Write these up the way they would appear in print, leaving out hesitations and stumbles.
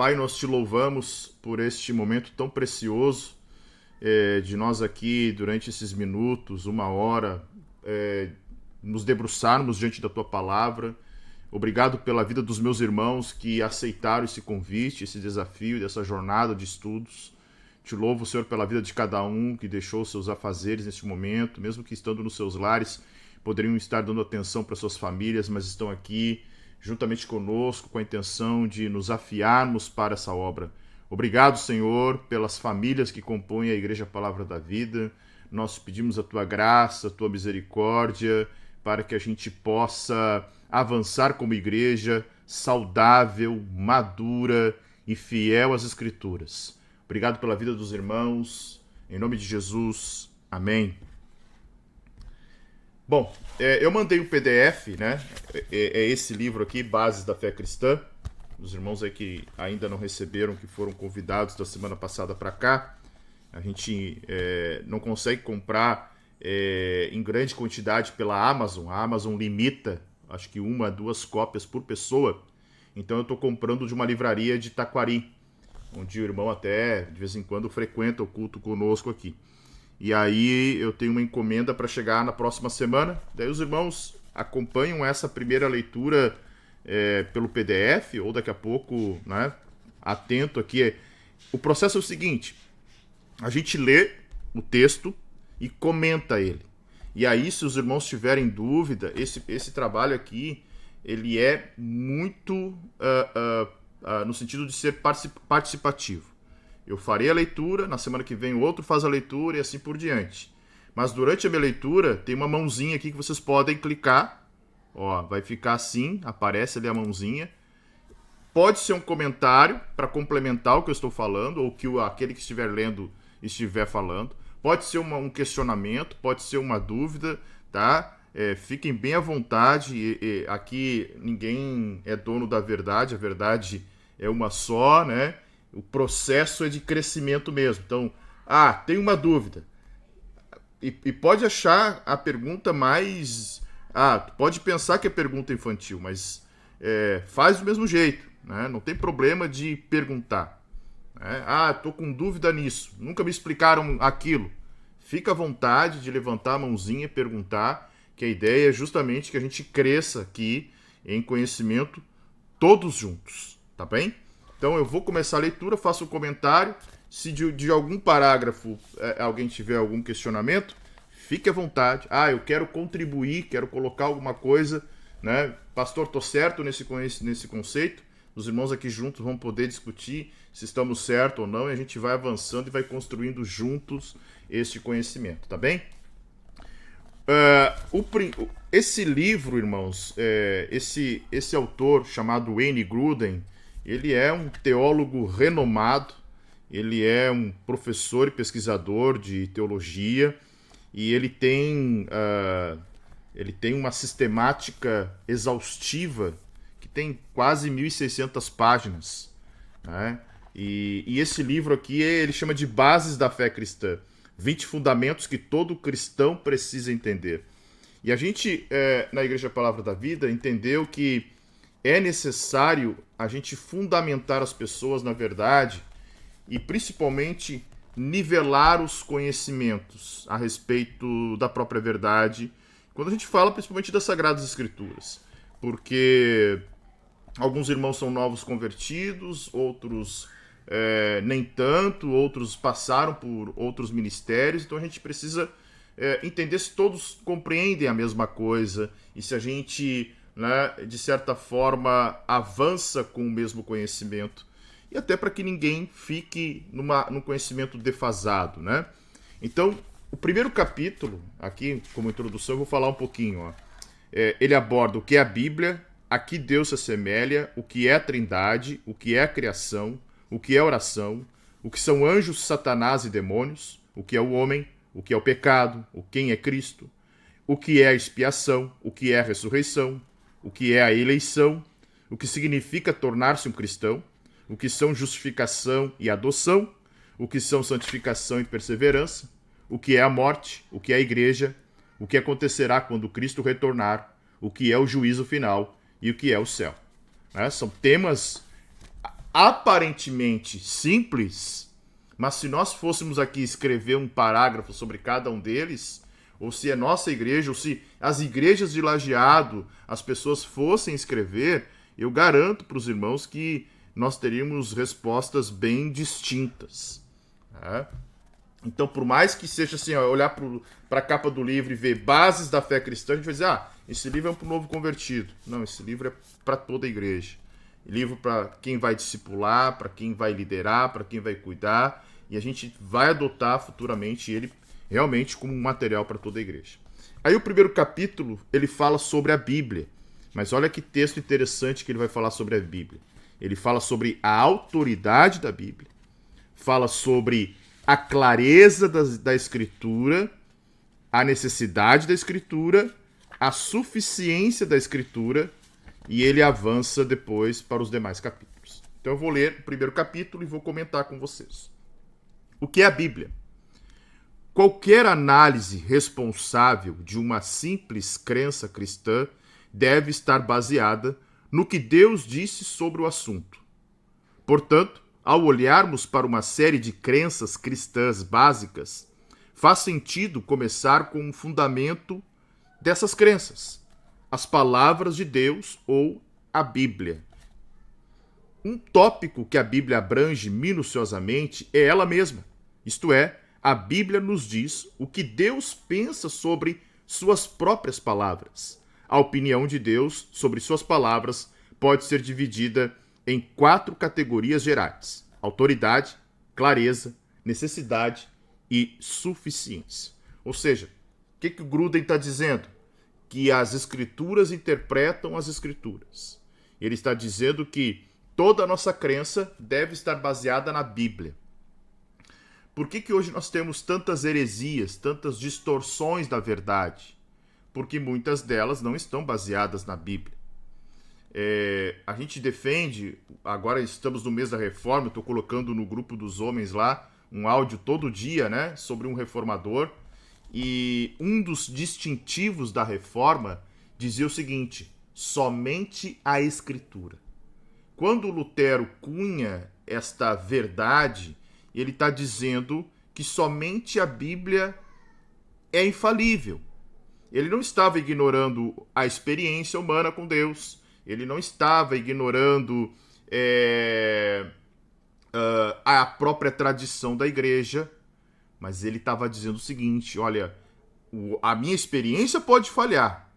Pai, nós te louvamos por este momento tão precioso de nós aqui, durante esses minutos, uma hora, nos debruçarmos diante da tua palavra. Obrigado pela vida dos meus irmãos que aceitaram esse convite, esse desafio, dessa jornada de estudos. Te louvo, Senhor, pela vida de cada um que deixou seus afazeres neste momento, mesmo que estando nos seus lares, poderiam estar dando atenção para suas famílias, mas estão aqui juntamente conosco com a intenção de nos afiarmos para essa obra. Obrigado, Senhor, pelas famílias que compõem a Igreja Palavra da Vida. Nós pedimos a tua graça, a tua misericórdia, para que a gente possa avançar como igreja saudável, madura e fiel às Escrituras. Obrigado pela vida dos irmãos. Em nome de Jesus. Amém. Bom, eu mandei um PDF, né? É esse livro aqui, Bases da Fé Cristã. Os irmãos aí que ainda não receberam, que foram convidados da semana passada para cá. A gente não consegue comprar em grande quantidade pela Amazon. A Amazon limita, acho que 1 a 2 cópias por pessoa. Então eu estou comprando de uma livraria de Taquari, onde o irmão até de vez em quando frequenta o culto conosco aqui. E aí eu tenho uma encomenda para chegar na próxima semana. Daí os irmãos acompanham essa primeira leitura pelo PDF, ou daqui a pouco, né, atento aqui. O processo é o seguinte: a gente lê o texto e comenta ele. E aí, se os irmãos tiverem dúvida, esse trabalho aqui, ele é muito no sentido de ser participativo. Eu farei a leitura, na semana que vem o outro faz a leitura e assim por diante. Mas durante a minha leitura, tem uma mãozinha aqui que vocês podem clicar. Ó, vai ficar assim, aparece ali a mãozinha. Pode ser um comentário para complementar o que eu estou falando, ou que aquele que estiver lendo estiver falando. Pode ser um questionamento, pode ser uma dúvida, tá? Fiquem bem à vontade. Aqui ninguém é dono da verdade, a verdade é uma só, né? O processo é de crescimento mesmo. Então, tem uma dúvida. E pode achar a pergunta mais... pode pensar que é pergunta infantil, mas faz do mesmo jeito, né? Não tem problema de perguntar. Tô com dúvida nisso. Nunca me explicaram aquilo. Fica à vontade de levantar a mãozinha e perguntar, que a ideia é justamente que a gente cresça aqui em conhecimento todos juntos, tá bem? Então eu vou começar a leitura, faço um comentário. Se de algum parágrafo alguém tiver algum questionamento, fique à vontade. Eu quero contribuir, quero colocar alguma coisa, né? Pastor, tô certo nesse conceito? Os irmãos aqui juntos vão poder discutir se estamos certos ou não, e a gente vai avançando e vai construindo juntos este conhecimento, tá bem? Esse livro, irmãos, esse autor chamado Wayne Grudem, ele é um teólogo renomado, ele é um professor e pesquisador de teologia, e ele tem uma sistemática exaustiva que tem quase 1.600 páginas, né? E esse livro aqui ele chama de Bases da Fé Cristã, 20 fundamentos que todo cristão precisa entender. E a gente, na Igreja Palavra da Vida, entendeu que é necessário a gente fundamentar as pessoas na verdade e principalmente nivelar os conhecimentos a respeito da própria verdade, quando a gente fala principalmente das Sagradas Escrituras. Porque alguns irmãos são novos convertidos, outros nem tanto, outros passaram por outros ministérios, então a gente precisa entender se todos compreendem a mesma coisa e se a gente, né, de certa forma, avança com o mesmo conhecimento, e até para que ninguém fique num conhecimento defasado, né? Então, o primeiro capítulo, aqui como introdução, eu vou falar um pouquinho. Ó. Ele aborda o que é a Bíblia, a que Deus se assemelha, o que é a Trindade, o que é a criação, o que é a oração, o que são anjos, Satanás e demônios, o que é o homem, o que é o pecado, quem é Cristo, o que é a expiação, o que é a ressurreição, o que é a eleição, o que significa tornar-se um cristão, o que são justificação e adoção, o que são santificação e perseverança, o que é a morte, o que é a igreja, o que acontecerá quando Cristo retornar, o que é o juízo final e o que é o céu. São temas aparentemente simples, mas se nós fôssemos aqui escrever um parágrafo sobre cada um deles, ou se a nossa igreja, ou se as igrejas de Lajeado, as pessoas fossem escrever, eu garanto para os irmãos que nós teríamos respostas bem distintas. Né? Então, por mais que seja assim, ó, olhar para a capa do livro e ver bases da fé cristã, a gente vai dizer, esse livro é para o novo convertido. Não, esse livro é para toda a igreja. Livro para quem vai discipular, para quem vai liderar, para quem vai cuidar, e a gente vai adotar futuramente ele realmente como um material para toda a igreja. Aí o primeiro capítulo, ele fala sobre a Bíblia. Mas olha que texto interessante que ele vai falar sobre a Bíblia. Ele fala sobre a autoridade da Bíblia, fala sobre a clareza da Escritura, a necessidade da Escritura, a suficiência da Escritura, e ele avança depois para os demais capítulos. Então eu vou ler o primeiro capítulo e vou comentar com vocês. O que é a Bíblia? Qualquer análise responsável de uma simples crença cristã deve estar baseada no que Deus disse sobre o assunto. Portanto, ao olharmos para uma série de crenças cristãs básicas, faz sentido começar com um fundamento dessas crenças, as palavras de Deus ou a Bíblia. Um tópico que a Bíblia abrange minuciosamente é ela mesma, isto é, a Bíblia nos diz o que Deus pensa sobre suas próprias palavras. A opinião de Deus sobre suas palavras pode ser dividida em 4 categorias gerais: autoridade, clareza, necessidade e suficiência. Ou seja, o que o Gruden está dizendo? Que as Escrituras interpretam as Escrituras. Ele está dizendo que toda a nossa crença deve estar baseada na Bíblia. Por que hoje nós temos tantas heresias, tantas distorções da verdade? Porque muitas delas não estão baseadas na Bíblia. A gente defende, agora estamos no mês da reforma, estou colocando no grupo dos homens lá um áudio todo dia, né, sobre um reformador, e um dos distintivos da reforma dizia o seguinte: somente a Escritura. Quando Lutero cunha esta verdade, ele está dizendo que somente a Bíblia é infalível. Ele não estava ignorando a experiência humana com Deus, ele não estava ignorando a própria tradição da igreja, mas ele estava dizendo o seguinte: olha, a minha experiência pode falhar,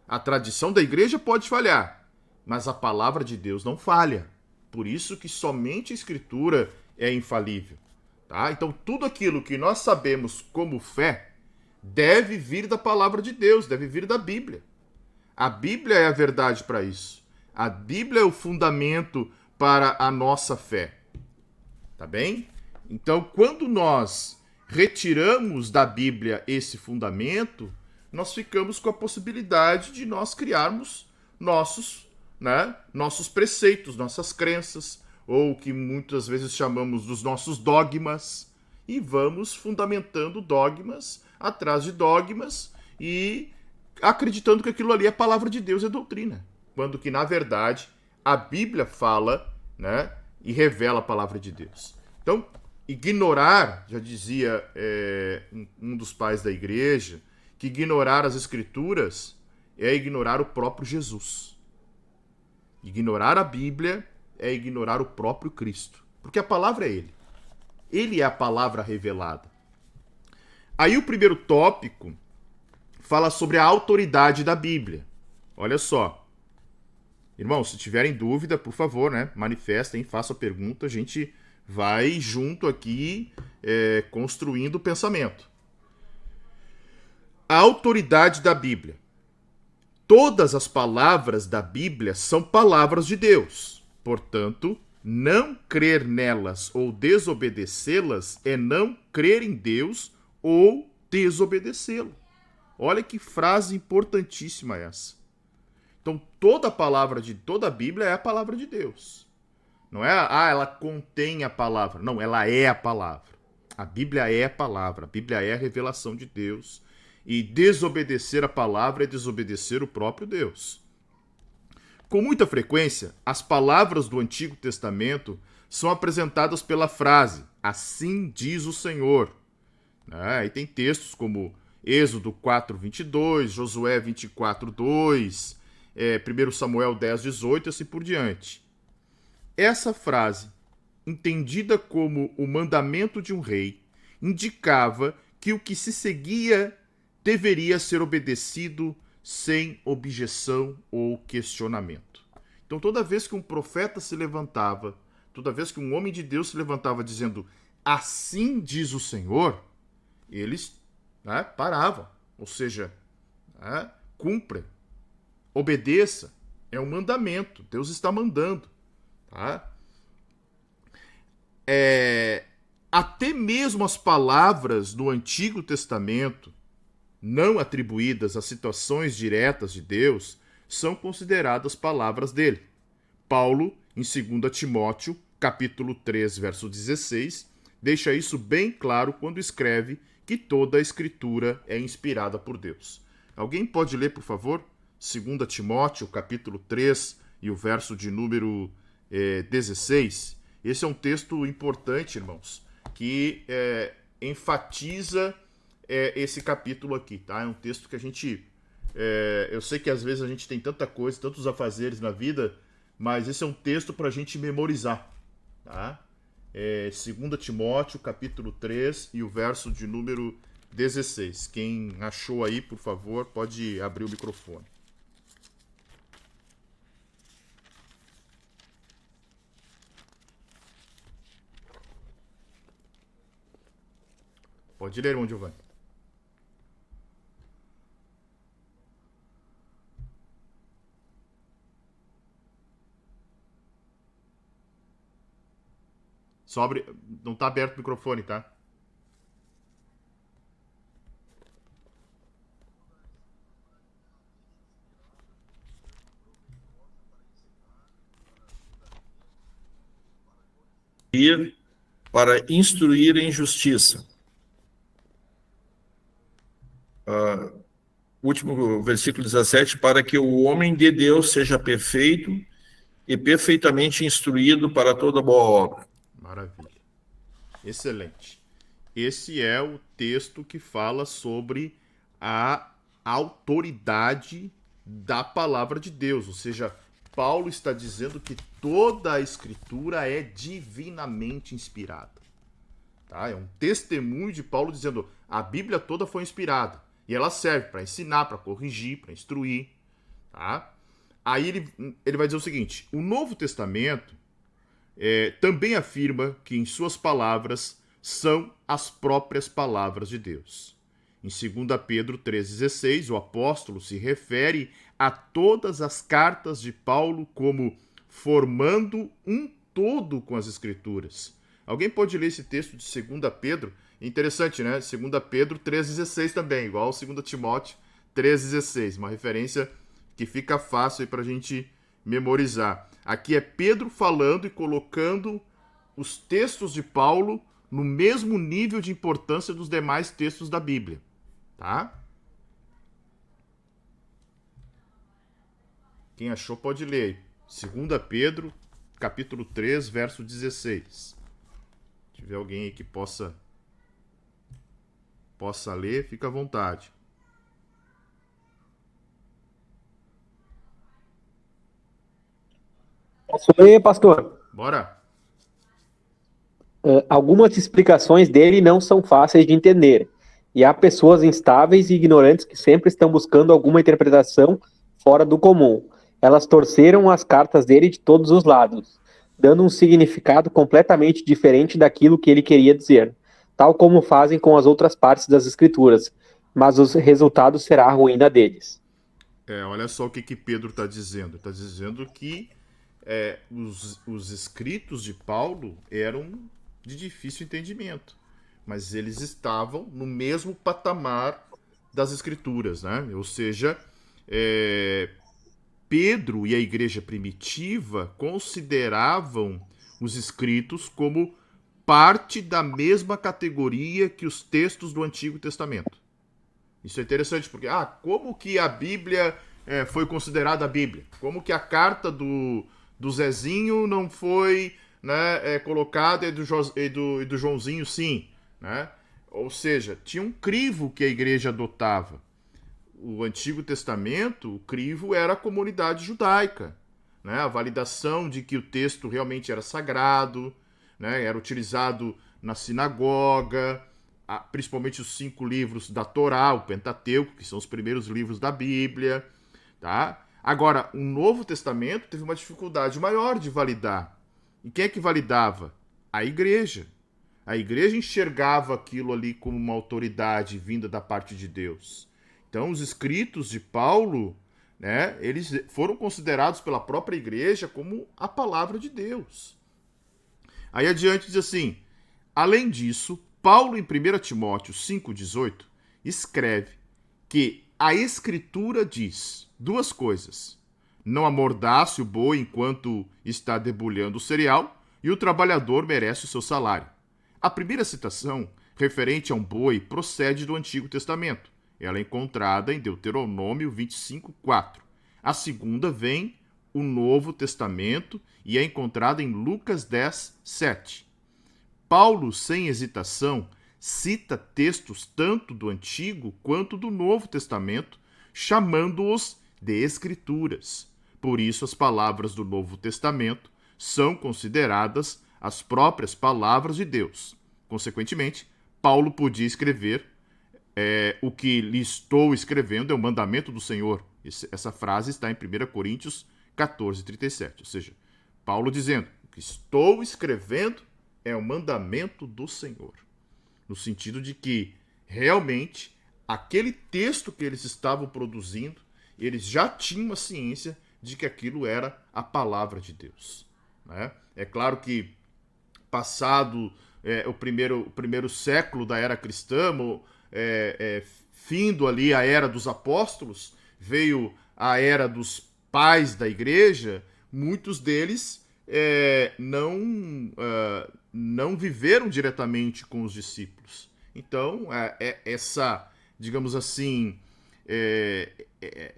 a tradição da igreja pode falhar, mas a palavra de Deus não falha. Por isso que somente a Escritura é infalível. Tá? Então tudo aquilo que nós sabemos como fé deve vir da palavra de Deus, deve vir da Bíblia. A Bíblia é a verdade para isso. A Bíblia é o fundamento para a nossa fé. Tá bem? Então, quando nós retiramos da Bíblia esse fundamento, nós ficamos com a possibilidade de nós criarmos nossos preceitos, nossas crenças, ou o que muitas vezes chamamos dos nossos dogmas, e vamos fundamentando dogmas atrás de dogmas e acreditando que aquilo ali é a palavra de Deus, é doutrina. Quando que, na verdade, a Bíblia fala, né, e revela a palavra de Deus. Então, ignorar, já dizia um dos pais da igreja, que ignorar as Escrituras é ignorar o próprio Jesus. Ignorar a Bíblia é ignorar o próprio Cristo. Porque a palavra é Ele. Ele é a palavra revelada. Aí o primeiro tópico fala sobre a autoridade da Bíblia. Olha só. Irmãos, se tiverem dúvida, por favor, né, manifestem, façam a pergunta. A gente vai junto aqui construindo o pensamento. A autoridade da Bíblia. Todas as palavras da Bíblia são palavras de Deus. Portanto, não crer nelas ou desobedecê-las é não crer em Deus ou desobedecê-lo. Olha que frase importantíssima essa. Então, toda a palavra de toda a Bíblia é a palavra de Deus. Não é, ela contém a palavra. Não, ela é a palavra. A Bíblia é a palavra. A Bíblia é a revelação de Deus. E desobedecer a palavra é desobedecer o próprio Deus. Com muita frequência, as palavras do Antigo Testamento são apresentadas pela frase, assim diz o Senhor. Aí tem textos como Êxodo 4:22, Josué 24:2, 1 Samuel 10:18 e assim por diante. Essa frase, entendida como o mandamento de um rei, indicava que o que se seguia deveria ser obedecido sem objeção ou questionamento. Então, toda vez que um profeta se levantava, toda vez que um homem de Deus se levantava dizendo assim diz o Senhor, eles paravam. Ou seja, cumpra, obedeça. É um mandamento. Deus está mandando. Tá? Até mesmo as palavras do Antigo Testamento, não atribuídas a situações diretas de Deus, são consideradas palavras dele. Paulo, em 2 Timóteo, capítulo 3, verso 16, deixa isso bem claro quando escreve que toda a Escritura é inspirada por Deus. Alguém pode ler, por favor? 2 Timóteo, capítulo 3, e o verso de número 16. Esse é um texto importante, irmãos, que enfatiza esse capítulo aqui, tá? É um texto que a gente... eu sei que às vezes a gente tem tanta coisa, tantos afazeres na vida, mas esse é um texto para a gente memorizar, tá? 2 Timóteo, capítulo 3 e o verso de número 16. Quem achou aí, por favor, pode abrir o microfone. Pode ler, irmão Giovanni. Não está aberto o microfone, tá? Para instruir em justiça. Último versículo 17, para que o homem de Deus seja perfeito e perfeitamente instruído para toda boa obra. Maravilha. Excelente. Esse é o texto que fala sobre a autoridade da palavra de Deus. Ou seja, Paulo está dizendo que toda a Escritura é divinamente inspirada. Tá? É um testemunho de Paulo dizendo a Bíblia toda foi inspirada. E ela serve para ensinar, para corrigir, para instruir. Tá? Aí ele vai dizer o seguinte: o Novo Testamento também afirma que em suas palavras são as próprias palavras de Deus. Em 2 Pedro 3,16, o apóstolo se refere a todas as cartas de Paulo como formando um todo com as Escrituras. Alguém pode ler esse texto de 2 Pedro? Interessante, né? 2 Pedro 3,16 também, igual ao 2 Timóteo 3,16. Uma referência que fica fácil para a gente memorizar. Aqui é Pedro falando e colocando os textos de Paulo no mesmo nível de importância dos demais textos da Bíblia. Tá? Quem achou pode ler. 2 Pedro, capítulo 3, verso 16. Se tiver alguém aí que possa ler, fica à vontade. Posso ler, pastor? Bora. Algumas explicações dele não são fáceis de entender, e há pessoas instáveis e ignorantes que sempre estão buscando alguma interpretação fora do comum. Elas torceram as cartas dele de todos os lados, dando um significado completamente diferente daquilo que ele queria dizer, tal como fazem com as outras partes das escrituras, mas o resultado será a ruína deles. Olha só o que Pedro está dizendo. Está dizendo que os escritos de Paulo eram de difícil entendimento, mas eles estavam no mesmo patamar das Escrituras, né? Ou seja, Pedro e a igreja primitiva consideravam os escritos como parte da mesma categoria que os textos do Antigo Testamento. Isso é interessante porque, como que a Bíblia foi considerada a Bíblia? Como que a carta do Zezinho não foi, né, colocada e do Joãozinho sim, né? Ou seja, tinha um crivo que a igreja adotava. O Antigo Testamento, o crivo era a comunidade judaica, né? A validação de que o texto realmente era sagrado, né? Era utilizado na sinagoga, principalmente os 5 livros da Torá, o Pentateuco, que são os primeiros livros da Bíblia, tá? Agora, o Novo Testamento teve uma dificuldade maior de validar. E quem é que validava? A igreja. A igreja enxergava aquilo ali como uma autoridade vinda da parte de Deus. Então, os escritos de Paulo, né, eles foram considerados pela própria igreja como a palavra de Deus. Aí adiante diz assim: além disso, Paulo, em 1 Timóteo 5,18, escreve que a Escritura diz 2 coisas: não amordace o boi enquanto está debulhando o cereal, e o trabalhador merece o seu salário. A primeira citação, referente a um boi, procede do Antigo Testamento. Ela é encontrada em Deuteronômio 25:4. A segunda vem o Novo Testamento e é encontrada em Lucas 10:7. Paulo, sem hesitação, cita textos tanto do Antigo quanto do Novo Testamento, chamando-os de Escrituras. Por isso, as palavras do Novo Testamento são consideradas as próprias palavras de Deus. Consequentemente, Paulo podia escrever o que lhe estou escrevendo é o mandamento do Senhor. Essa frase está em 1 Coríntios 14:37. Ou seja, Paulo dizendo: o que estou escrevendo é o mandamento do Senhor. No sentido de que, realmente, aquele texto que eles estavam produzindo, eles já tinham a ciência de que aquilo era a palavra de Deus, né? É claro que, passado o primeiro século da era cristã, findo ali a era dos apóstolos, veio a era dos pais da igreja, muitos deles não viveram diretamente com os discípulos. Então, essa, digamos assim,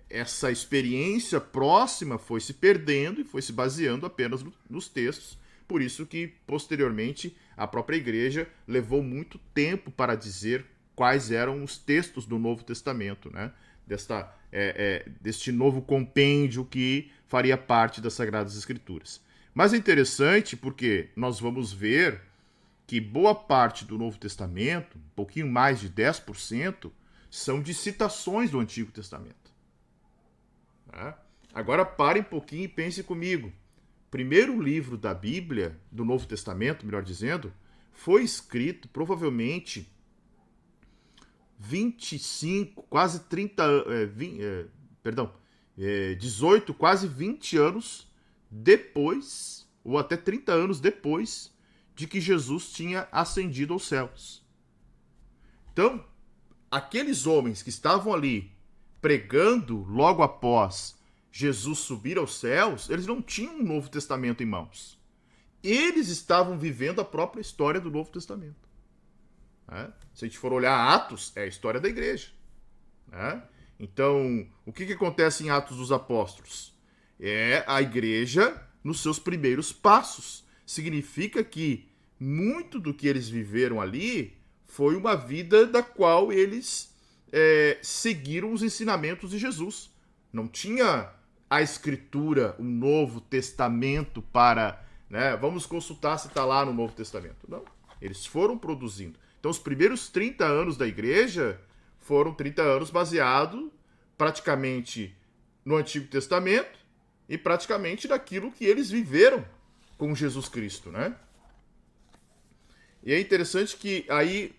essa experiência próxima foi se perdendo e foi se baseando apenas nos textos. Por isso que, posteriormente, a própria igreja levou muito tempo para dizer quais eram os textos do Novo Testamento, né? Deste novo compêndio que faria parte das Sagradas Escrituras. Mas é interessante porque nós vamos ver que boa parte do Novo Testamento, um pouquinho mais de 10%, são de citações do Antigo Testamento. Tá? Agora pare um pouquinho e pense comigo. O primeiro livro da Bíblia, do Novo Testamento, melhor dizendo, foi escrito provavelmente 25, quase 30, 18, quase 20 anos depois, ou até 30 anos depois, de que Jesus tinha ascendido aos céus. Então, aqueles homens que estavam ali pregando logo após Jesus subir aos céus, eles não tinham um Novo Testamento em mãos. Eles estavam vivendo a própria história do Novo Testamento. Se a gente for olhar Atos, é a história da igreja. Então, o que acontece em Atos dos Apóstolos? É a igreja nos seus primeiros passos. Significa que muito do que eles viveram ali foi uma vida da qual eles seguiram os ensinamentos de Jesus. Não tinha a Escritura, um Novo Testamento para... vamos consultar se está lá no Novo Testamento. Não, eles foram produzindo. Então, os primeiros 30 anos da igreja foram 30 anos baseados praticamente no Antigo Testamento e praticamente naquilo que eles viveram com Jesus Cristo, né? E é interessante que aí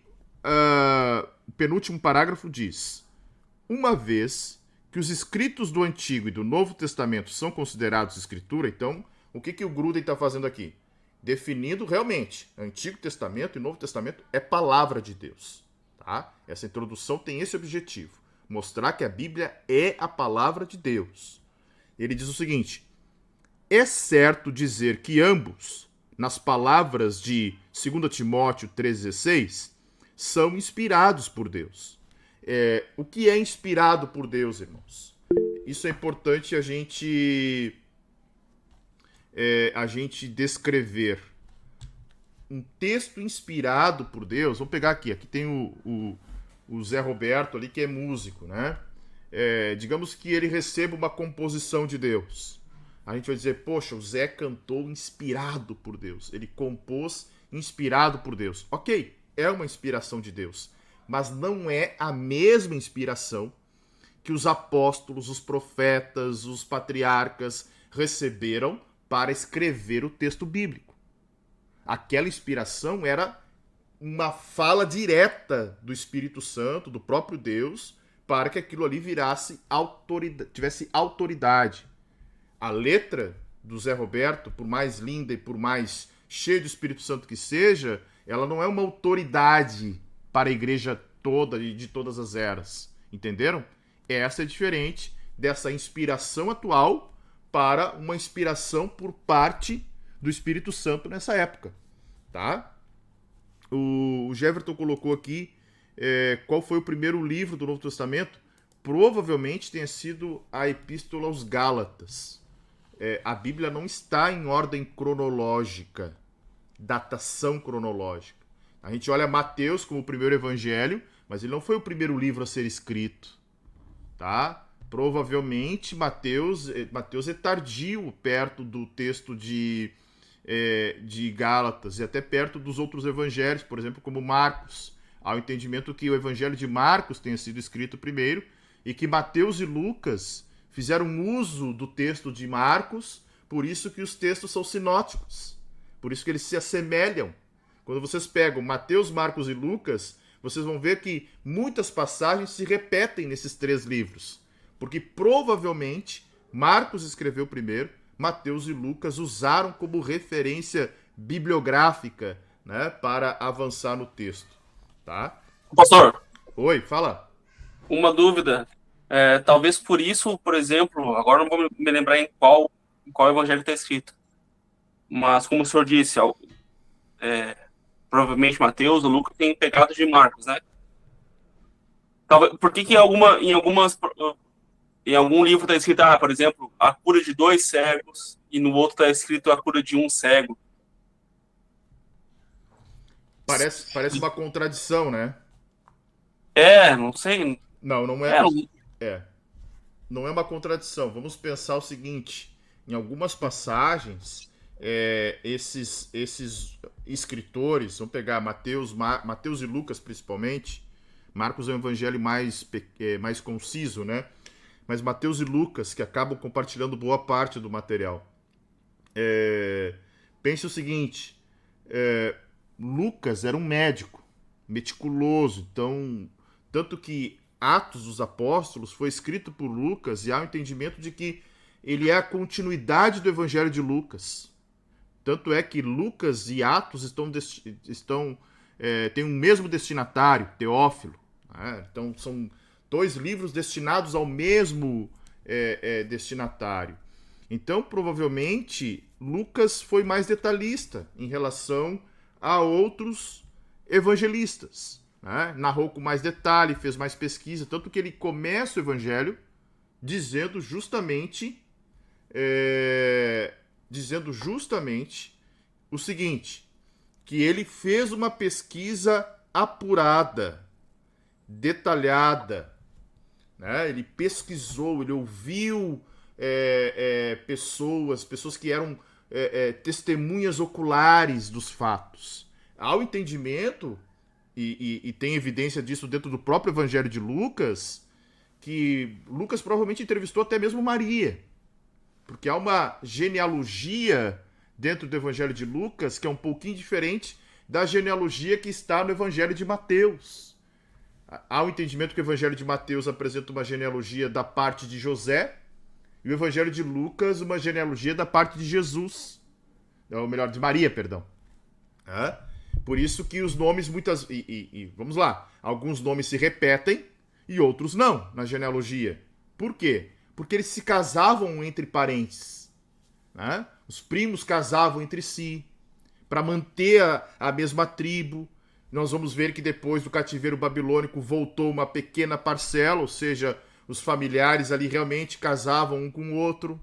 o penúltimo parágrafo diz: uma vez que os escritos do Antigo e do Novo Testamento são considerados Escritura, então, o que o Gruden está fazendo aqui? Definindo realmente, Antigo Testamento e Novo Testamento é palavra de Deus. Tá? Essa introdução tem esse objetivo, mostrar que a Bíblia é a palavra de Deus. Ele diz o seguinte: é certo dizer que ambos, nas palavras de 2 Timóteo 3,16, são inspirados por Deus. O que é inspirado por Deus, irmãos? isso é importante a gente descrever. Um texto inspirado por Deus, vamos pegar aqui tem o Zé Roberto ali, que é músico, né? Digamos que ele receba uma composição de Deus. A gente vai dizer, poxa, o Zé cantou inspirado por Deus. Ele compôs inspirado por Deus. Ok, é uma inspiração de Deus, mas não é a mesma inspiração que os apóstolos, os profetas, os patriarcas receberam para escrever o texto bíblico. Aquela inspiração era uma fala direta do Espírito Santo, do próprio Deus, para que aquilo ali tivesse autoridade. A letra do Zé Roberto, por mais linda e por mais cheia do Espírito Santo que seja, ela não é uma autoridade para a igreja toda e de todas as eras. Entenderam? Essa é diferente dessa inspiração atual para uma inspiração por parte do Espírito Santo nessa época. Tá? O Jefferson colocou aqui qual foi o primeiro livro do Novo Testamento. Provavelmente tenha sido a Epístola aos Gálatas. A Bíblia não está em ordem cronológica, datação cronológica. A gente olha Mateus como o primeiro evangelho, mas ele não foi o primeiro livro a ser escrito. Tá? Provavelmente Mateus é tardio perto do texto de Gálatas e até perto dos outros evangelhos, por exemplo, como Marcos. Há o entendimento que o evangelho de Marcos tenha sido escrito primeiro e que Mateus e Lucas fizeram uso do texto de Marcos, por isso que os textos são sinóticos, por isso que eles se assemelham. Quando vocês pegam Mateus, Marcos e Lucas, vocês vão ver que muitas passagens se repetem nesses três livros, porque provavelmente Marcos escreveu primeiro, Mateus e Lucas usaram como referência bibliográfica, né, para avançar no texto. Tá? Pastor, Oi, fala. uma dúvida. Talvez por isso, por exemplo, agora não vou me lembrar em qual evangelho está escrito. Mas, como o senhor disse, provavelmente Mateus ou Lucas tem pegado de Marcos, né? Talvez, por que em algum livro está escrito, por exemplo, a cura de 2 cegos e no outro está escrito a cura de 1 cego? Parece uma contradição, né? Não sei. Não é. Não é uma contradição. Vamos pensar o seguinte: em algumas passagens, esses escritores, vamos pegar Mateus e Lucas principalmente. Marcos é um evangelho mais conciso, né? Mas Mateus e Lucas, que acabam compartilhando boa parte do material. Pense o seguinte: Lucas era um médico, meticuloso, então, tanto que Atos dos Apóstolos foi escrito por Lucas e há o entendimento de que ele é a continuidade do Evangelho de Lucas. Tanto é que Lucas e Atos têm um mesmo destinatário, Teófilo. Né? Então são 2 livros destinados ao mesmo destinatário. Então, provavelmente, Lucas foi mais detalhista em relação a outros evangelistas. Né? Narrou com mais detalhe, fez mais pesquisa, tanto que ele começa o evangelho dizendo justamente o seguinte, que ele fez uma pesquisa apurada, detalhada, né? Ele pesquisou, ele ouviu pessoas que eram testemunhas oculares dos fatos. Há o entendimento, e tem evidência disso dentro do próprio Evangelho de Lucas, que Lucas provavelmente entrevistou até mesmo Maria, porque há uma genealogia dentro do Evangelho de Lucas que é um pouquinho diferente da genealogia que está no Evangelho de Mateus. Há o entendimento que o Evangelho de Mateus apresenta uma genealogia da parte de José e o Evangelho de Lucas uma genealogia da parte de Jesus. Ou melhor, de Maria, perdão. Por isso que os nomes vamos lá, alguns nomes se repetem e outros não na genealogia. Por quê? Porque eles se casavam entre parentes. Né? Os primos casavam entre si para manter a mesma tribo. Nós vamos ver que depois do cativeiro babilônico voltou uma pequena parcela, ou seja, os familiares ali realmente casavam um com o outro.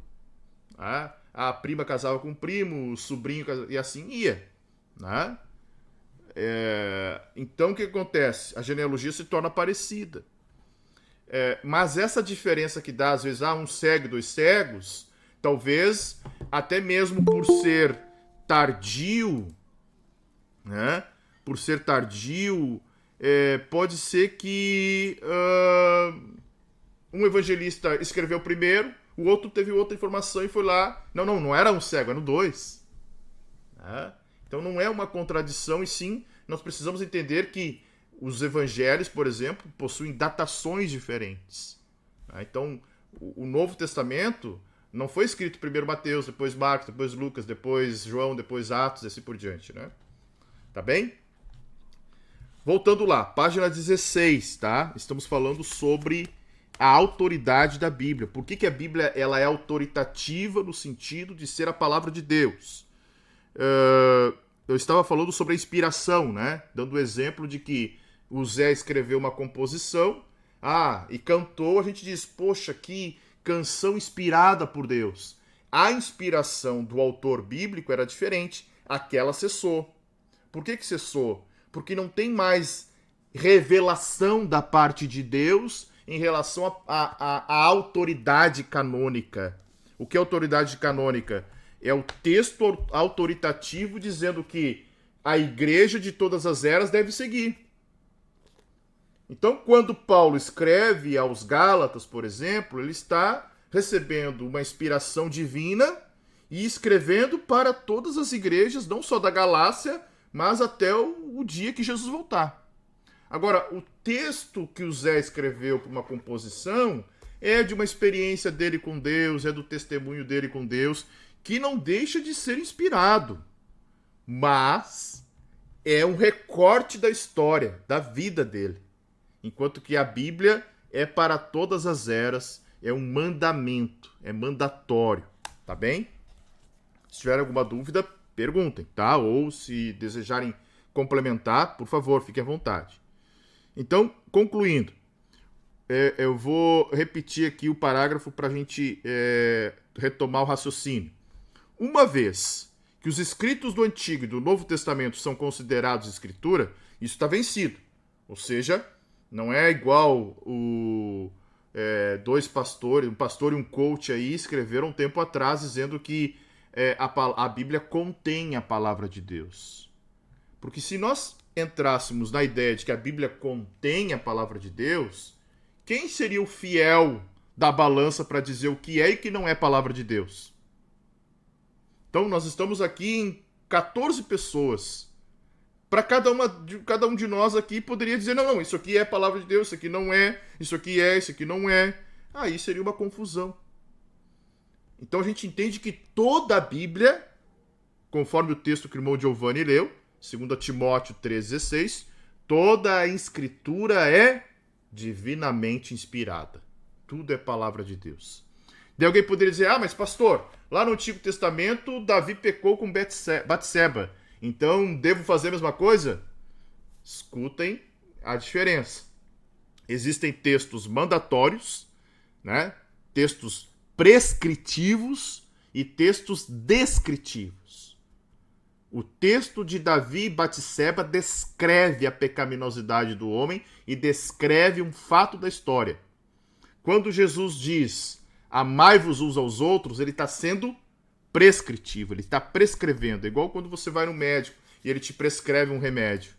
Né? A prima casava com o primo, o sobrinho casava, e assim ia. Né? Então o que acontece? A genealogia se torna parecida. Mas essa diferença que dá, às vezes, um cego e 2 cegos, talvez até mesmo por ser tardio, né? Por ser tardio, pode ser que um evangelista escreveu primeiro, o outro teve outra informação e foi lá. Não era um cego, eram 2. Né? Então não é uma contradição, e sim, nós precisamos entender que os evangelhos, por exemplo, possuem datações diferentes. Né? Então, o Novo Testamento não foi escrito primeiro Mateus, depois Marcos, depois Lucas, depois João, depois Atos e assim por diante. Né? Tá bem? Voltando lá, página 16, tá? Estamos falando sobre a autoridade da Bíblia. Por que a Bíblia ela é autoritativa no sentido de ser a palavra de Deus? Eu estava falando sobre a inspiração, né? Dando o exemplo de que o Zé escreveu uma composição, e cantou, a gente diz, poxa, que canção inspirada por Deus. A inspiração do autor bíblico era diferente, aquela cessou. Por que cessou? Porque não tem mais revelação da parte de Deus em relação à autoridade canônica. O que é autoridade canônica? É o texto autoritativo dizendo que a igreja de todas as eras deve seguir. Então, quando Paulo escreve aos Gálatas, por exemplo, ele está recebendo uma inspiração divina e escrevendo para todas as igrejas, não só da Galácia, mas até o dia que Jesus voltar. Agora, o texto que o Zé escreveu para uma composição é de uma experiência dele com Deus, é do testemunho dele com Deus, que não deixa de ser inspirado, mas é um recorte da história, da vida dele. Enquanto que a Bíblia é para todas as eras, é um mandamento, é mandatório, tá bem? Se tiver alguma dúvida, perguntem, tá? Ou se desejarem complementar, por favor, fiquem à vontade. Então, concluindo, eu vou repetir aqui o parágrafo para a gente retomar o raciocínio. Uma vez que os escritos do Antigo e do Novo Testamento são considerados escritura, isso está vencido. Ou seja, não é igual dois pastores, um pastor e um coach aí escreveram um tempo atrás dizendo que a Bíblia contém a palavra de Deus. Porque se nós entrássemos na ideia de que a Bíblia contém a palavra de Deus, quem seria o fiel da balança para dizer o que é e que não é palavra de Deus? Então nós estamos aqui em 14 pessoas. Para cada um de nós aqui poderia dizer, não, isso aqui é palavra de Deus, isso aqui não é, isso aqui não é. Aí seria uma confusão. Então a gente entende que toda a Bíblia, conforme o texto que o irmão Giovanni leu, 2 Timóteo 3,16, toda a escritura é divinamente inspirada. Tudo é palavra de Deus. Daí alguém poderia dizer, mas pastor, lá no Antigo Testamento, Davi pecou com Batseba. Então, devo fazer a mesma coisa? Escutem a diferença. Existem textos mandatórios, né? Textos prescritivos e textos descritivos. O texto de Davi e Batseba descreve a pecaminosidade do homem e descreve um fato da história. Quando Jesus diz, amai-vos uns aos outros, ele está sendo prescritivo, ele está prescrevendo. É igual quando você vai no médico e ele te prescreve um remédio.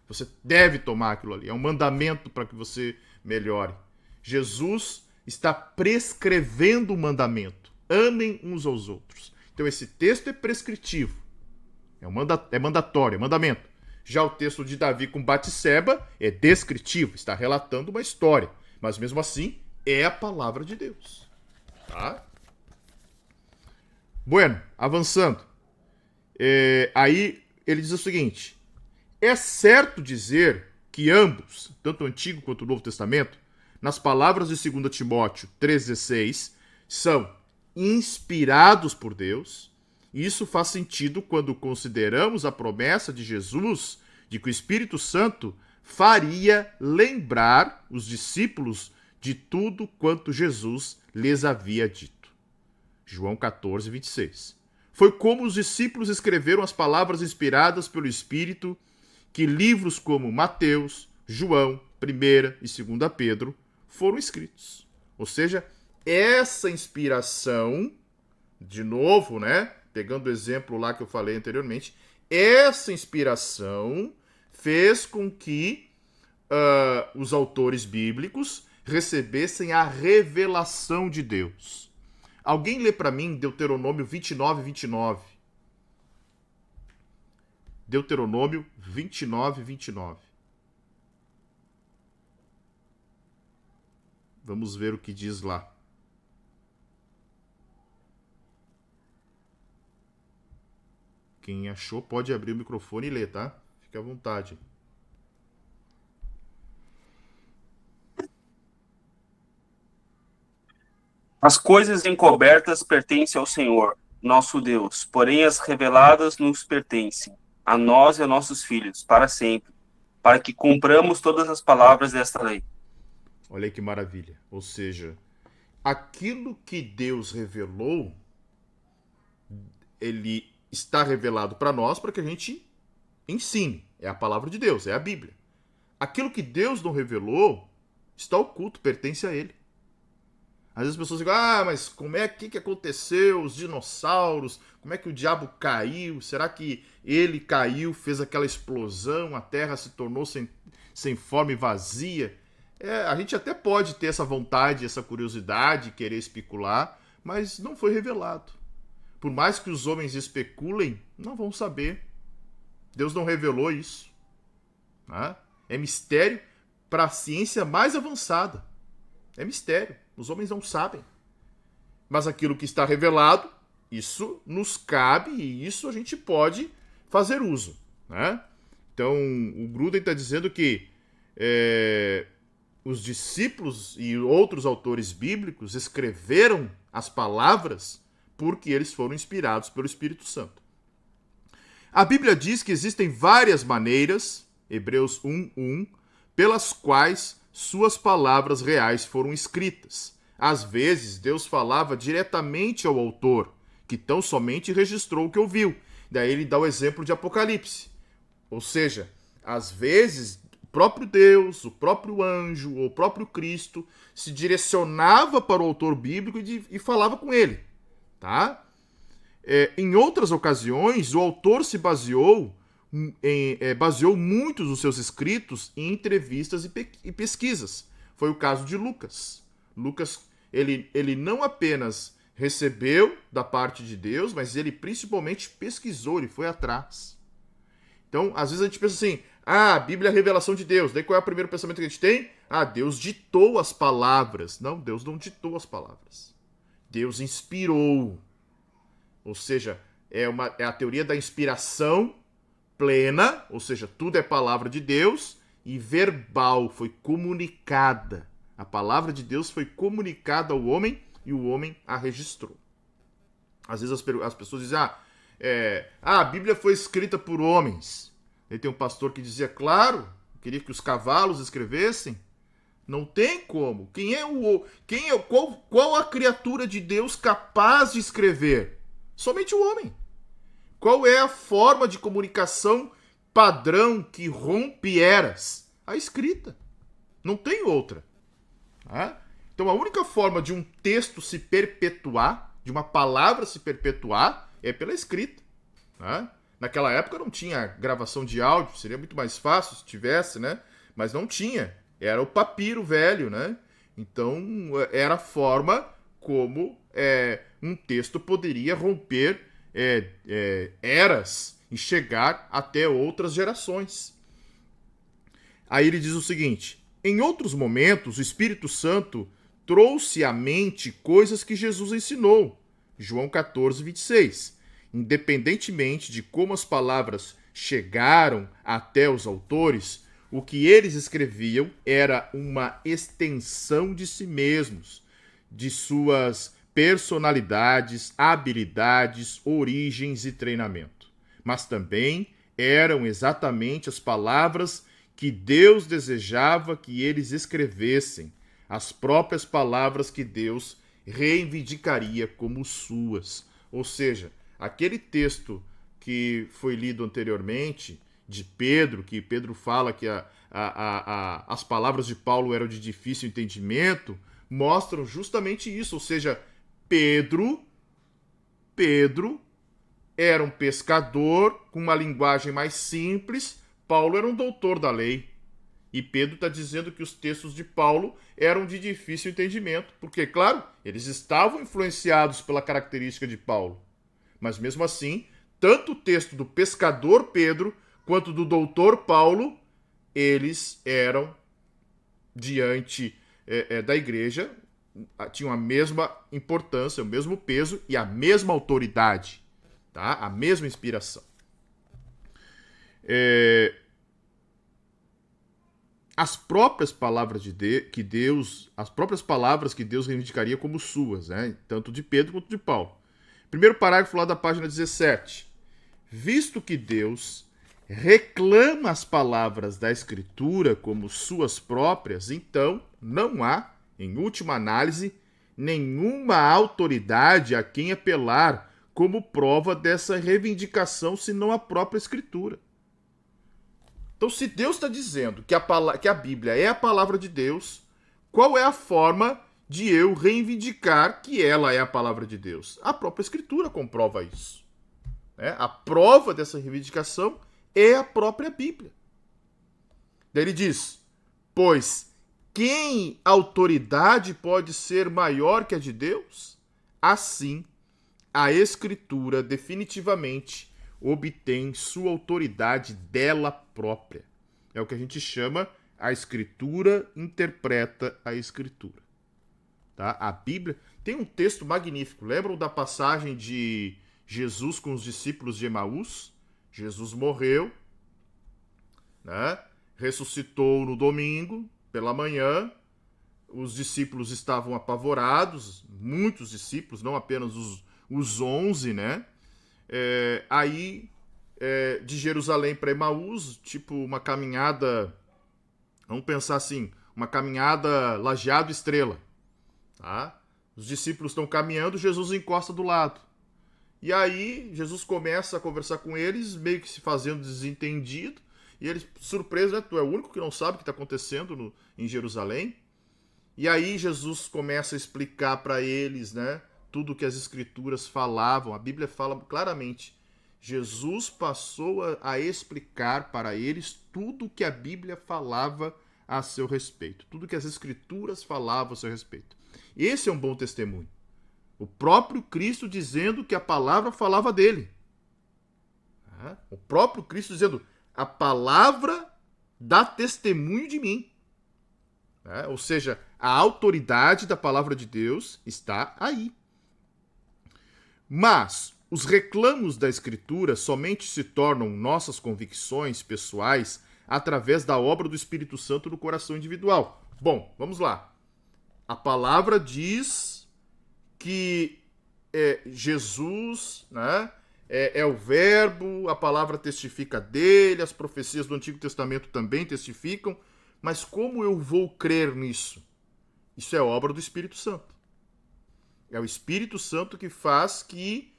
Você deve tomar aquilo ali, é um mandamento para que você melhore. Jesus está prescrevendo o mandamento. Amem uns aos outros. Então esse texto é prescritivo. É mandatório, é mandamento. Já o texto de Davi com Batseba é descritivo, está relatando uma história. Mas mesmo assim, é a palavra de Deus. Tá? Bueno, avançando. Aí ele diz o seguinte: é certo dizer que ambos, tanto o Antigo quanto o Novo Testamento, nas palavras de 2 Timóteo 3,16, são inspirados por Deus. Isso faz sentido quando consideramos a promessa de Jesus de que o Espírito Santo faria lembrar os discípulos de tudo quanto Jesus lhes havia dito. João 14, 26. Foi como os discípulos escreveram as palavras inspiradas pelo Espírito que livros como Mateus, João, 1ª e 2ª Pedro foram escritos. Ou seja, essa inspiração, de novo, né, pegando o exemplo lá que eu falei anteriormente, essa inspiração fez com que os autores bíblicos recebessem a revelação de Deus. Alguém lê para mim Deuteronômio 29, 29. Deuteronômio 29, 29. Vamos ver o que diz lá. Quem achou pode abrir o microfone e ler, tá? Fique à vontade. As coisas encobertas pertencem ao Senhor, nosso Deus, porém as reveladas nos pertencem, a nós e a nossos filhos, para sempre, para que cumpramos todas as palavras desta lei. Olha aí que maravilha. Ou seja, aquilo que Deus revelou, ele está revelado para nós para que a gente ensine. É a palavra de Deus, é a Bíblia. Aquilo que Deus não revelou está oculto, pertence a ele. Às vezes as pessoas dizem, mas como é que aconteceu? Os dinossauros, como é que o diabo caiu? Será que ele caiu, fez aquela explosão, a terra se tornou sem forma e vazia? A gente até pode ter essa vontade, essa curiosidade, querer especular, mas não foi revelado. Por mais que os homens especulem, não vão saber. Deus não revelou isso. Né? É mistério para a ciência mais avançada. É mistério. Os homens não sabem. Mas aquilo que está revelado, isso nos cabe e isso a gente pode fazer uso. Né? Então, o Gruden está dizendo que os discípulos e outros autores bíblicos escreveram as palavras porque eles foram inspirados pelo Espírito Santo. A Bíblia diz que existem várias maneiras, Hebreus 1:1, pelas quais suas palavras reais foram escritas. Às vezes, Deus falava diretamente ao autor, que tão somente registrou o que ouviu. Daí ele dá o exemplo de Apocalipse. Ou seja, às vezes, o próprio Deus, o próprio anjo, ou o próprio Cristo se direcionava para o autor bíblico e falava com ele. Tá? Em outras ocasiões, o autor se baseou muitos dos seus escritos em entrevistas e pesquisas. Foi o caso de Lucas. Lucas, ele não apenas recebeu da parte de Deus, mas ele principalmente pesquisou, ele foi atrás. Então, às vezes a gente pensa assim, a Bíblia é a revelação de Deus. Daí qual é o primeiro pensamento que a gente tem? Deus ditou as palavras. Não, Deus não ditou as palavras. Deus inspirou. Ou seja, é a teoria da inspiração plena, ou seja, tudo é palavra de Deus, e verbal, foi comunicada. A palavra de Deus foi comunicada ao homem e o homem a registrou. Às vezes as pessoas dizem, a Bíblia foi escrita por homens. Aí tem um pastor que dizia, claro, queria que os cavalos escrevessem. Não tem como. Qual a criatura de Deus capaz de escrever? Somente o homem. Qual é a forma de comunicação padrão que rompe eras? A escrita. Não tem outra. Então a única forma de um texto se perpetuar, de uma palavra se perpetuar, é pela escrita. Naquela época não tinha gravação de áudio, seria muito mais fácil se tivesse, né? Mas não tinha. Era o papiro velho, né? Então era a forma como um texto poderia romper eras e chegar até outras gerações. Aí ele diz o seguinte: em outros momentos, o Espírito Santo trouxe à mente coisas que Jesus ensinou. João 14, 26. Independentemente de como as palavras chegaram até os autores, o que eles escreviam era uma extensão de si mesmos, de suas personalidades, habilidades, origens e treinamento. Mas também eram exatamente as palavras que Deus desejava que eles escrevessem, as próprias palavras que Deus reivindicaria como suas. Ou seja, aquele texto que foi lido anteriormente, de Pedro, que Pedro fala que as palavras de Paulo eram de difícil entendimento, mostram justamente isso. Ou seja, Pedro era um pescador com uma linguagem mais simples, Paulo era um doutor da lei. E Pedro está dizendo que os textos de Paulo eram de difícil entendimento, porque, claro, eles estavam influenciados pela característica de Paulo. Mas mesmo assim, tanto o texto do pescador Pedro quanto do doutor Paulo, eles eram, diante da igreja, tinham a mesma importância, o mesmo peso e a mesma autoridade, tá? A mesma inspiração. As próprias palavras as próprias palavras que Deus reivindicaria como suas, né? Tanto de Pedro quanto de Paulo. Primeiro parágrafo lá da página 17. Visto que Deus reclama as palavras da Escritura como suas próprias, então não há, em última análise, nenhuma autoridade a quem apelar como prova dessa reivindicação, senão a própria Escritura. Então, se Deus está dizendo que a Bíblia é a palavra de Deus, qual é a forma de eu reivindicar que ela é a palavra de Deus? A própria Escritura comprova isso. A prova dessa reivindicação é a própria Bíblia. Daí ele diz, pois quem autoridade pode ser maior que a de Deus? Assim, a Escritura definitivamente obtém sua autoridade dela própria. É o que a gente chama a Escritura interpreta a Escritura. Tá? A Bíblia tem um texto magnífico. Lembram da passagem de Jesus com os discípulos de Emaús? Jesus morreu, né? Ressuscitou no domingo, pela manhã. Os discípulos estavam apavorados, muitos discípulos, não apenas os 11, né? De Jerusalém para Emaús, tipo uma caminhada, vamos pensar assim, uma caminhada Lajeado-Estrela, tá? Os discípulos estão caminhando, Jesus encosta do lado. E aí Jesus começa a conversar com eles, meio que se fazendo desentendido, e eles, surpresos, né? Tu é o único que não sabe o que está acontecendo em Jerusalém. E aí Jesus começa a explicar para eles, né? Tudo que as Escrituras falavam. A Bíblia fala claramente. Jesus passou a explicar para eles tudo que a Bíblia falava a seu respeito. Tudo que as Escrituras falavam a seu respeito. Esse é um bom testemunho. O próprio Cristo dizendo que a palavra falava dele. O próprio Cristo dizendo, a palavra dá testemunho de mim. Ou seja, a autoridade da palavra de Deus está aí. Mas os reclamos da Escritura somente se tornam nossas convicções pessoais através da obra do Espírito Santo no coração individual. Bom, vamos lá. A palavra diz que Jesus, né, é o verbo, a palavra testifica dele, as profecias do Antigo Testamento também testificam, mas como eu vou crer nisso? Isso é obra do Espírito Santo. É o Espírito Santo que faz que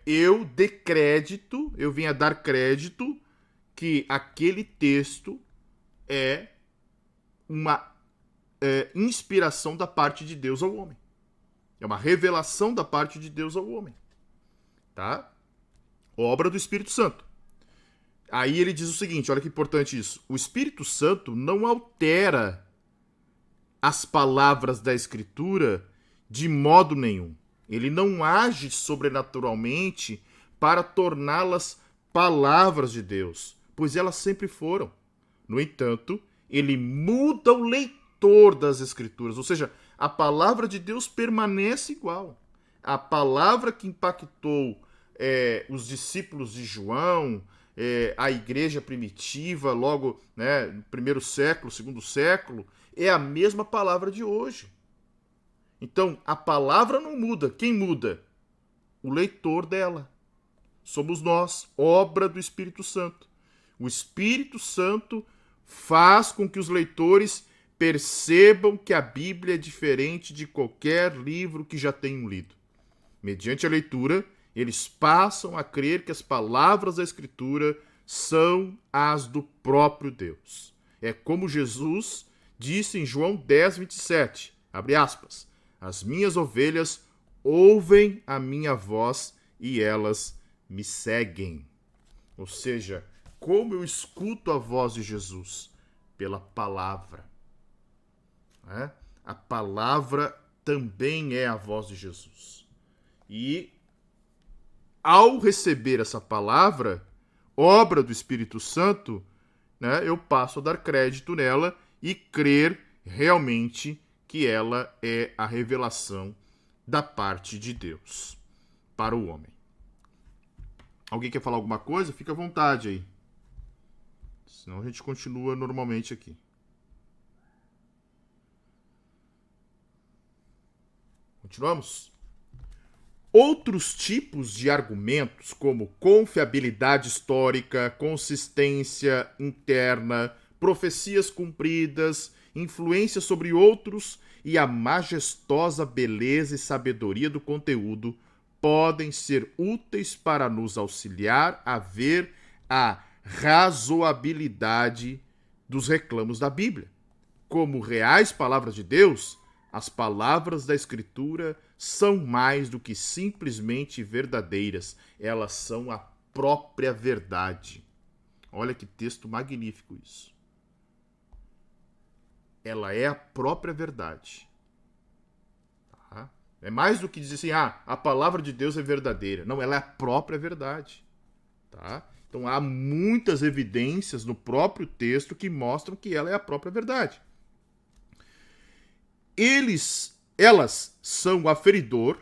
eu dê crédito, eu venha dar crédito que aquele texto é uma inspiração da parte de Deus ao homem. É uma revelação da parte de Deus ao homem. Tá? Obra do Espírito Santo. Aí ele diz o seguinte, olha que importante isso. O Espírito Santo não altera as palavras da Escritura de modo nenhum. Ele não age sobrenaturalmente para torná-las palavras de Deus, pois elas sempre foram. No entanto, ele muda o leitor das Escrituras, ou seja, a palavra de Deus permanece igual. A palavra que impactou os discípulos de João, a igreja primitiva, logo, né, no primeiro século, segundo século, é a mesma palavra de hoje. Então, a palavra não muda. Quem muda? O leitor dela. Somos nós, obra do Espírito Santo. O Espírito Santo faz com que os leitores percebam que a Bíblia é diferente de qualquer livro que já tenham lido. Mediante a leitura, eles passam a crer que as palavras da Escritura são as do próprio Deus. É como Jesus disse em João 10, 27, abre aspas, as minhas ovelhas ouvem a minha voz e elas me seguem. Ou seja, como eu escuto a voz de Jesus? Pela palavra. A palavra também é a voz de Jesus. E ao receber essa palavra, obra do Espírito Santo, eu passo a dar crédito nela e crer realmente que ela é a revelação da parte de Deus para o homem. Alguém quer falar alguma coisa? Fica à vontade aí. Senão a gente continua normalmente aqui. Continuamos? Outros tipos de argumentos, como confiabilidade histórica, consistência interna, profecias cumpridas, influência sobre outros e a majestosa beleza e sabedoria do conteúdo, podem ser úteis para nos auxiliar a ver a razoabilidade dos reclamos da Bíblia. Como reais palavras de Deus, as palavras da Escritura são mais do que simplesmente verdadeiras, elas são a própria verdade. Olha que texto magnífico isso. Ela é a própria verdade. Tá? É mais do que dizer assim, a palavra de Deus é verdadeira. Não, ela é a própria verdade. Tá? Então há muitas evidências no próprio texto que mostram que ela é a própria verdade. Elas são o aferidor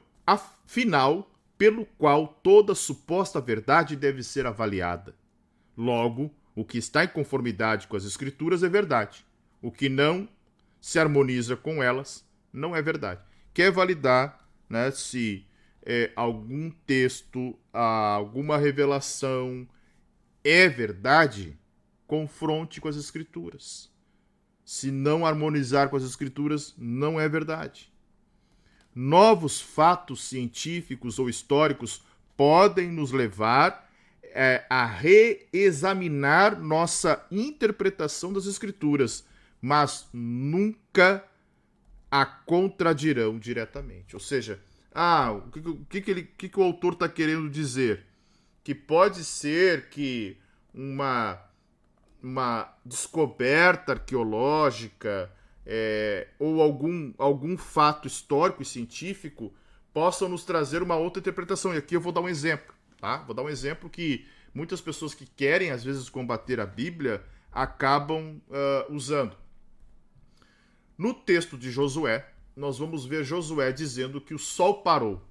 final pelo qual toda suposta verdade deve ser avaliada. Logo, o que está em conformidade com as Escrituras é verdade. O que não se harmoniza com elas não é verdade. Quer validar, se algum texto, alguma revelação é verdade, confronte com as Escrituras. Se não harmonizar com as Escrituras, não é verdade. Novos fatos científicos ou históricos podem nos levar a reexaminar nossa interpretação das Escrituras, mas nunca a contradirão diretamente. Ou seja, o que o autor está querendo dizer? Que pode ser que uma descoberta arqueológica ou algum fato histórico e científico possam nos trazer uma outra interpretação. E aqui eu vou dar um exemplo. Tá? Vou dar um exemplo que muitas pessoas que querem, às vezes, combater a Bíblia acabam usando. No texto de Josué, nós vamos ver Josué dizendo que o sol parou.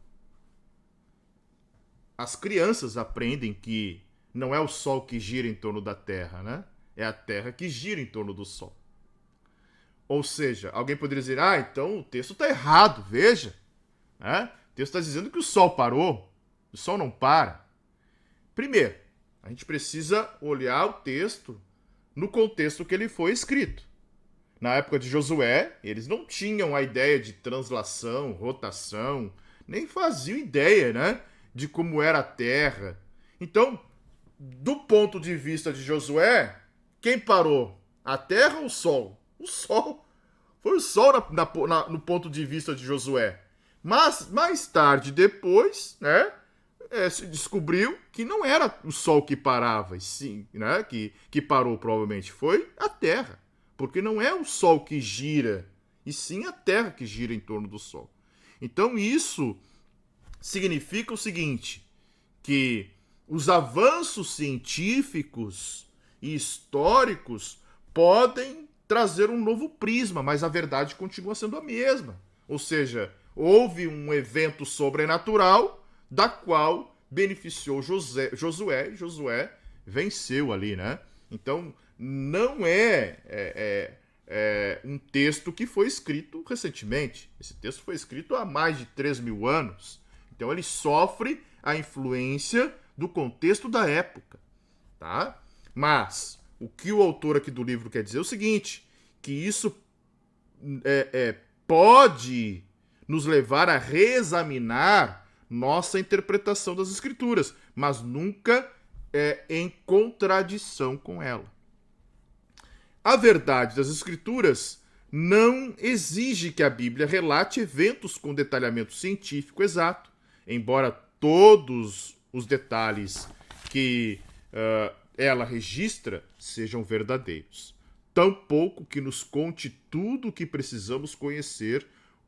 As crianças aprendem que não é o sol que gira em torno da terra, né? É a terra que gira em torno do sol. Ou seja, alguém poderia dizer, então o texto está errado, veja. O texto está dizendo que o sol parou, o sol não para. Primeiro, a gente precisa olhar o texto no contexto que ele foi escrito. Na época de Josué, eles não tinham a ideia de translação, rotação, nem faziam ideia, de como era a terra. Então, do ponto de vista de Josué, quem parou? A terra ou o sol? O sol. Foi o sol no ponto de vista de Josué. Mas, mais tarde, depois, se descobriu que não era o sol que parava, sim, que parou provavelmente. Foi a terra. Porque não é o sol que gira, e sim a terra que gira em torno do sol. Então isso significa o seguinte, que os avanços científicos e históricos podem trazer um novo prisma, mas a verdade continua sendo a mesma. Ou seja, houve um evento sobrenatural da qual beneficiou Josué, e Josué venceu ali, Então, não é um texto que foi escrito recentemente. Esse texto foi escrito há mais de 3.000 anos. Então, ele sofre a influência do contexto da época, tá? Mas o que o autor aqui do livro quer dizer é o seguinte, que isso pode nos levar a reexaminar nossa interpretação das Escrituras, mas nunca em contradição com ela. A verdade das Escrituras não exige que a Bíblia relate eventos com detalhamento científico exato, embora todos os detalhes que ela registra sejam verdadeiros. Tampouco que nos conte tudo o que precisamos conhecer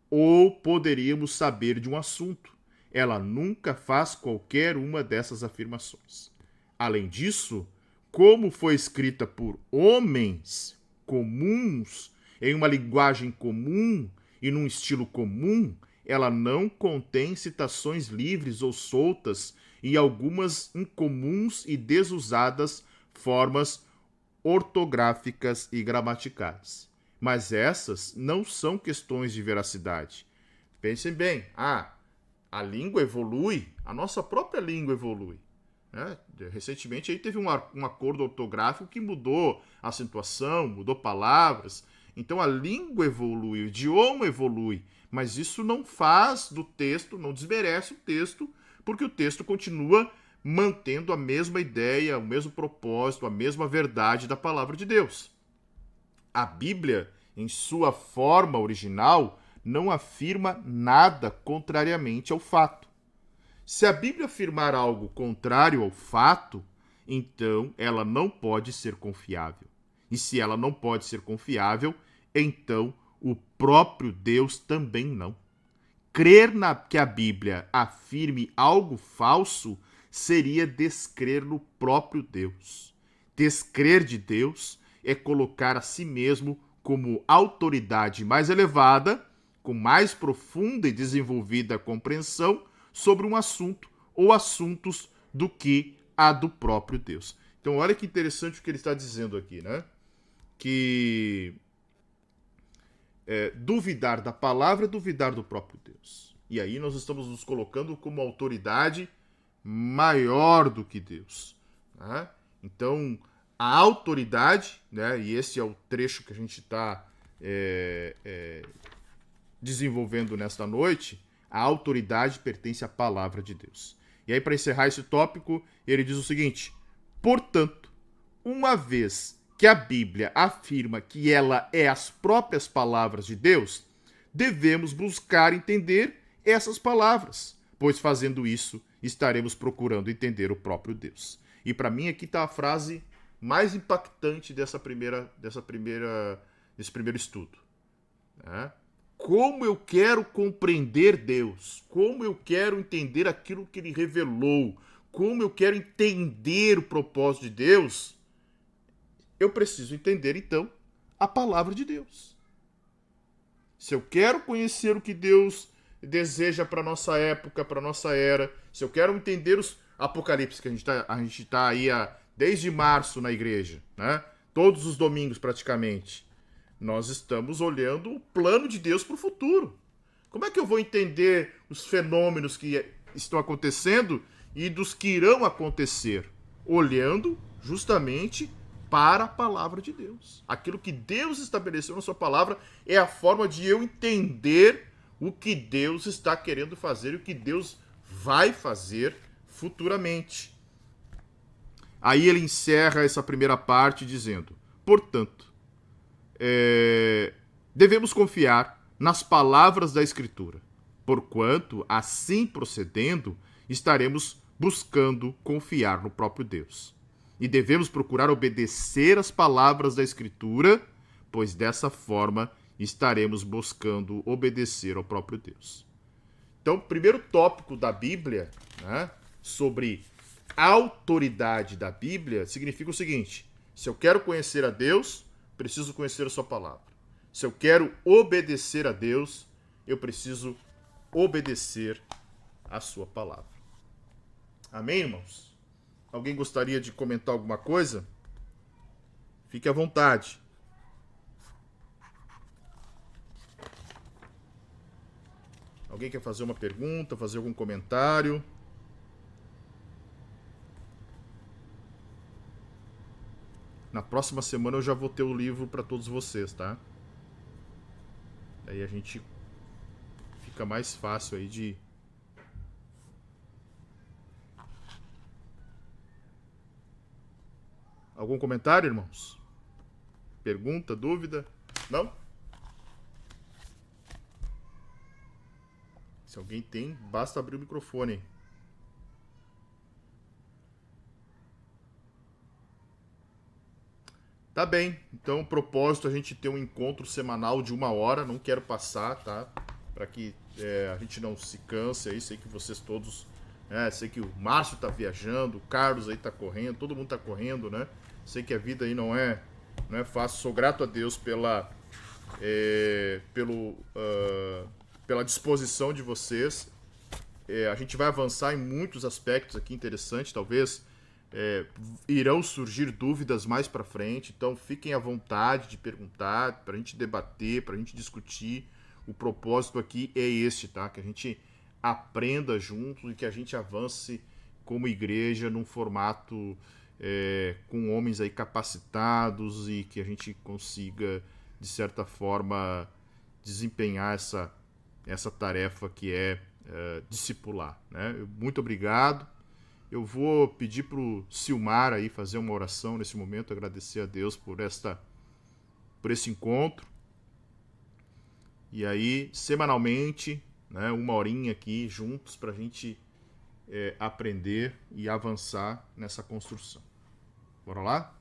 ou poderíamos saber de um assunto. Ela nunca faz qualquer uma dessas afirmações. Além disso, como foi escrita por homens comuns, em uma linguagem comum e num estilo comum, ela não contém citações livres ou soltas e algumas incomuns e desusadas formas ortográficas e gramaticais. Mas essas não são questões de veracidade. Pensem bem, a língua evolui, a nossa própria língua evolui. Recentemente aí teve um acordo ortográfico que mudou a acentuação, mudou palavras. Então a língua evolui, o idioma evolui, mas isso não faz do texto, não desmerece o texto, porque o texto continua mantendo a mesma ideia, o mesmo propósito, a mesma verdade da palavra de Deus. A Bíblia, em sua forma original, não afirma nada contrariamente ao fato. Se a Bíblia afirmar algo contrário ao fato, então ela não pode ser confiável. E se ela não pode ser confiável, então o próprio Deus também não. Crer que a Bíblia afirme algo falso seria descrer no próprio Deus. Descrer de Deus é colocar a si mesmo como autoridade mais elevada, com mais profunda e desenvolvida compreensão sobre um assunto ou assuntos do que a do próprio Deus. Então, olha que interessante o que ele está dizendo aqui, né? Que duvidar da palavra é duvidar do próprio Deus. E aí nós estamos nos colocando como autoridade maior do que Deus. Né? Então, a autoridade, né, e esse é o trecho que a gente está desenvolvendo nesta noite, a autoridade pertence à palavra de Deus. E aí, para encerrar esse tópico, ele diz o seguinte: portanto, uma vez que a Bíblia afirma que ela é as próprias palavras de Deus, devemos buscar entender essas palavras, pois fazendo isso, estaremos procurando entender o próprio Deus. E para mim aqui está a frase mais impactante desse primeiro estudo. Né? Como eu quero compreender Deus, como eu quero entender aquilo que Ele revelou, como eu quero entender o propósito de Deus, eu preciso entender, então, a palavra de Deus. Se eu quero conhecer o que Deus deseja para a nossa época, para a nossa era, se eu quero entender os Apocalipse, que a gente tá aí desde março na igreja, né? Todos os domingos praticamente, nós estamos olhando o plano de Deus para o futuro. Como é que eu vou entender os fenômenos que estão acontecendo e dos que irão acontecer? Olhando justamente para a palavra de Deus. Aquilo que Deus estabeleceu na sua palavra é a forma de eu entender o que Deus está querendo fazer e o que Deus vai fazer futuramente. Aí ele encerra essa primeira parte dizendo: portanto, devemos confiar nas palavras da Escritura, porquanto, assim procedendo, estaremos buscando confiar no próprio Deus. E devemos procurar obedecer as palavras da Escritura, pois dessa forma estaremos buscando obedecer ao próprio Deus. Então, o primeiro tópico da Bíblia, né, sobre a autoridade da Bíblia, significa o seguinte: se eu quero conhecer a Deus, preciso conhecer a sua palavra. Se eu quero obedecer a Deus, eu preciso obedecer a sua palavra. Amém, irmãos? Alguém gostaria de comentar alguma coisa? Fique à vontade. Alguém quer fazer uma pergunta, fazer algum comentário? Na próxima semana eu já vou ter o livro para todos vocês, tá? Aí a gente fica mais fácil aí de... Algum comentário, irmãos? Pergunta, dúvida? Não? Se alguém tem, basta abrir o microfone. Tá bem, então o propósito é a gente ter um encontro semanal de 1 hora, não quero passar, tá? Para que a gente não se canse aí, sei que vocês todos, sei que o Márcio tá viajando, o Carlos aí tá correndo, todo mundo tá correndo, né? Sei que a vida aí não é fácil, sou grato a Deus pela disposição de vocês. A gente vai avançar em muitos aspectos aqui interessantes, talvez irão surgir dúvidas mais para frente, então fiquem à vontade de perguntar, para a gente debater, para a gente discutir. O propósito aqui é este, tá? Que a gente aprenda junto e que a gente avance como igreja num formato com homens aí capacitados e que a gente consiga, de certa forma, desempenhar essa tarefa que é discipular, né? Muito obrigado. Eu vou pedir para o Silmar aí fazer uma oração nesse momento, agradecer a Deus por esse encontro. E aí, semanalmente, né, 1 horinha aqui juntos para a gente aprender e avançar nessa construção. Bora lá?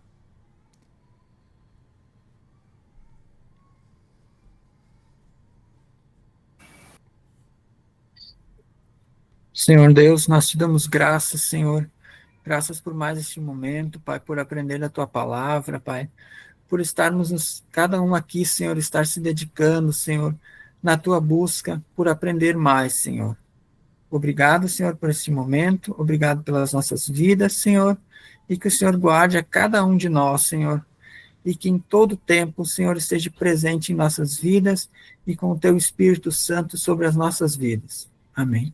Senhor Deus, nós te damos graças, Senhor. Graças por mais este momento, Pai, por aprender a Tua palavra, Pai. Por estarmos, cada um aqui, Senhor, estar se dedicando, Senhor, na Tua busca, por aprender mais, Senhor. Obrigado, Senhor, por este momento. Obrigado pelas nossas vidas, Senhor. E que o Senhor guarde a cada um de nós, Senhor. E que em todo tempo o Senhor esteja presente em nossas vidas e com o Teu Espírito Santo sobre as nossas vidas. Amém.